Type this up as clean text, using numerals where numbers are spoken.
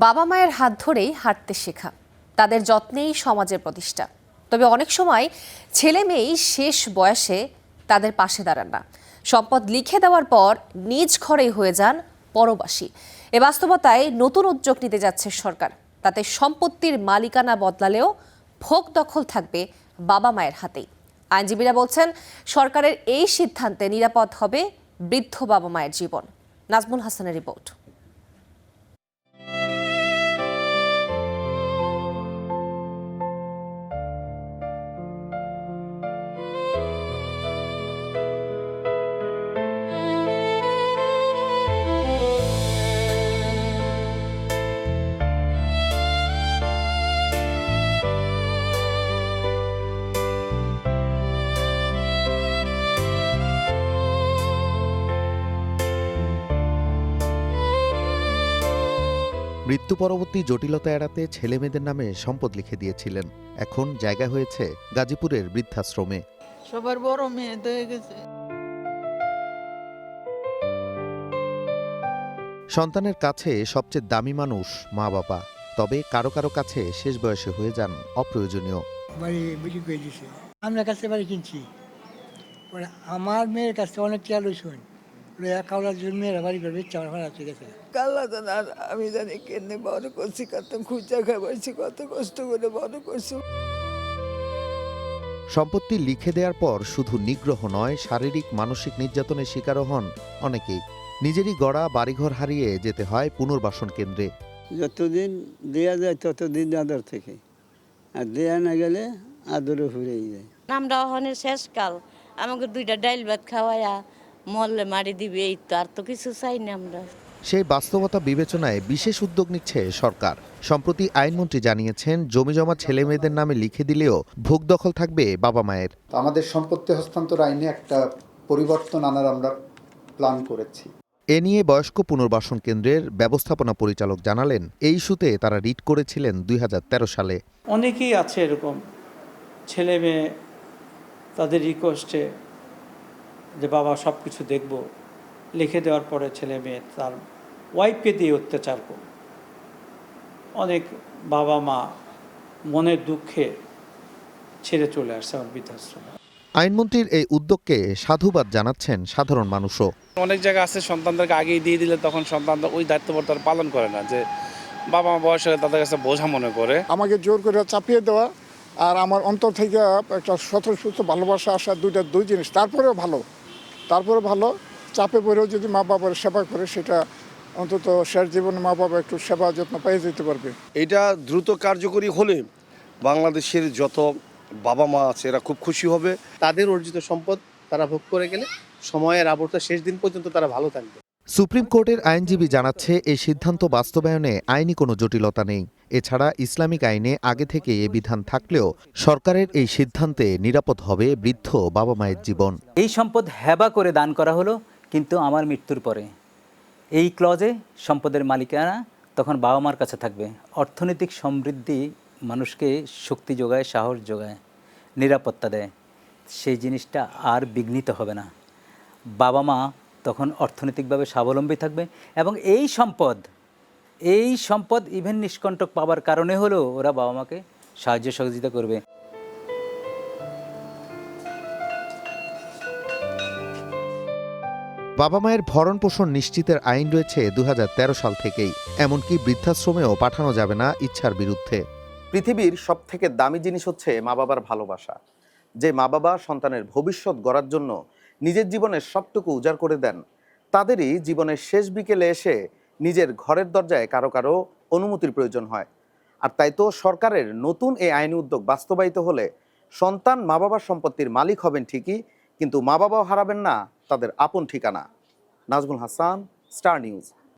বাবা মায়ের হাত ধরেই হাঁটতে শেখা, তাদের যত্নেই সমাজের প্রতিষ্ঠা। তবে অনেক সময় ছেলে মেয়েই শেষ বয়সে তাদের পাশে দাঁড়ান না। সম্পদ লিখে দেওয়ার পর নিজ ঘরেই হয়ে যান পরবাসী। এ বাস্তবতায় নতুন উদ্যোগ নিতে যাচ্ছে সরকার। তাতে সম্পত্তির মালিকানা বদলালেও ভোগ দখল থাকবে বাবা মায়ের হাতেই। আইনজীবীরা বলছেন, সরকারের এই সিদ্ধান্তে নিরাপদ হবে বৃদ্ধ বাবা মায়ের জীবন। নাজমুল হাসানের রিপোর্ট। মৃত্যু পরবর্তী জটিলতা এড়াতে ছেলেমেয়েদের নামে সম্পদ লিখে দিয়েছিলেন। এখন জায়গা হয়েছে গাজীপুরের বৃদ্ধাশ্রমে। সবার বড় মেয়ে হয়ে গেছে। সন্তানের কাছে সবচেয়ে দামি মানুষ মা বাবা, তবে কারো কারো কাছে শেষ বয়সে হয়ে যান অপ্রয়োজনীয়। বাড়ি বিক্রি করে দিছে, আমরা কাছে বাড়ি কিনছি। পরে আমার মেয়ের কাছে অনেক খেয়াল হয়েছেন, একাউলার জন্য মেয়েরা বাড়ি করে বেচে আমার ভাড়া চলে গেছে। কাল্লা জানা আমি জানি কেনে বড় করছি, কত খুঁজা খাবারছি, কত কষ্ট করে বড় করছি। সম্পত্তি লিখে দেওয়ার পর শুধু নিগ্রহ নয়, শারীরিক মানসিক নির্যাতনের শিকারও হন অনেকেই। নিজেরই গড়া বাড়িঘর হারিয়ে যেতে হয় পুনর্বাসন কেন্দ্রে। যতদিন দেয়া যায় ততদিন আদর থেকে, আর দেয়া না গেলে আদরে ফুরেই যায়। আমরা ওখানে শেষকাল আমাকে দুইটা ডাইল ভাত খাওয়ায়া মরলে মারি দিবে, এই তো আর তো কিছু চাই না আমরা। সেই বাস্তবতা বিবেচনায় বিশেষ উদ্যোগ নিচ্ছে সরকার। সম্প্রতি আইনমন্ত্রী জানিয়েছেন, জমিজমা ছেলে মেয়েদের নামে লিখে দিলেও ভোগ দখল থাকবে বাবা মায়ের। আমাদের সম্পত্তি হস্তান্তর আইনে একটা পরিবর্তন আনার আমরা প্ল্যান করেছি। এ নিয়ে বয়স্ক পুনর্বাসন কেন্দ্রের ব্যবস্থাপনা পরিচালক জানালেন, এই ইস্যুতে তারা রিট করেছিলেন 2013 সালে। অনেকেই আছে এরকম ছেলে মেয়ে, তাদের রিকোয়েস্টে যে বাবা সব কিছু দেখব, লিখে দেওয়ার পরে ছেলে মেয়ে তার ওয়াইফকে দিয়ে অত্যাচার করব। অনেক বাবা মা মনের দুঃখে ছেড়ে চলে আসছে আমার বৃদ্ধাশ্রমে। আইনমন্ত্রীর এই উদ্যোগকে সাধুবাদ জানাচ্ছেন সাধারণ মানুষও। অনেক জায়গা আছে সন্তানদেরকে আগেই দিয়ে দিলে তখন সন্তানরা ওই দায়িত্ববোধ তারা পালন করে না, যে বাবা মা বয়স হলে তাদের কাছে বোঝা মনে করে। আমাকে জোর করে চাপিয়ে দেওয়া আর আমার অন্তর থেকে একটা স্বতঃস্ফূর্ত ভালোবাসা আসা, দুই জিনিস। তারপরেও ভালো চাপে পড়েও যদি মা বাবার সেবা করে, সেটা অন্তত শেষ জীবনে মা বাবা একটু সেবা যত্ন পেয়ে যেতে পারবে। এটা দ্রুত কার্যকরী হলে বাংলাদেশের যত বাবা মা আছে এরা খুব খুশি হবে। তাদের অর্জিত সম্পদ তারা ভোগ করে গেলে সময়ের আবর্তে শেষ দিন পর্যন্ত তারা ভালো থাকবে। সুপ্রিম কোর্টের আইনজীবী জানাচ্ছে, এই সিদ্ধান্ত বাস্তবায়নে আইনি কোনো জটিলতা নেই। এছাড়া ইসলামিক আইনে আগে থেকে এ বিধান থাকলেও সরকারের এই সিদ্ধান্তে নিরাপদ হবে বৃদ্ধ বাবা মায়ের জীবন। এই সম্পদ হেবা করে দান করা হলো, কিন্তু আমার মৃত্যুর পরে এই ক্লজে সম্পদের মালিকানা তখন বাবা মার কাছে থাকবে। অর্থনৈতিক সমৃদ্ধি মানুষকে শক্তি যোগায়, সাহস যোগায়, নিরাপত্তা দেয়। সেই জিনিসটা আর বিঘ্নিত হবে না। বাবা মা তখন অর্থনৈতিকভাবে স্বাবলম্বী থাকবে এবং এই সম্পদ ইভেন নিষ্কণ্টক পাবার কারণে হলেও ওরা বাবা মাকে সাহায্য সহযোগিতা করবে। বাবা মায়ের ভরণ পোষণ নিশ্চিতের আইন রয়েছে 2013 সাল থেকেই। এমনকি বৃদ্ধাশ্রমেও পাঠানো যাবে না ইচ্ছার বিরুদ্ধে। পৃথিবীর সবথেকে দামি জিনিস হচ্ছে মা বাবার ভালোবাসা। যে মা বাবা সন্তানের ভবিষ্যৎ গড়ার জন্য নিজের জীবনের সবটুকু উজাড় করে দেন, তাদেরই জীবনের শেষ বিকেলে এসে নিজের ঘরের দরজায় কারো কারো অনুমতির প্রয়োজন হয়। আর তাই তো সরকারের নতুন এই আইনি উদ্যোগ বাস্তবায়িত হলে সন্তান মা বাবার সম্পত্তির মালিক হবেন ঠিকই, কিন্তু মা বাবাও হারাবেন না তাদের আপন ঠিকানা। Nazmul Hasan, star news.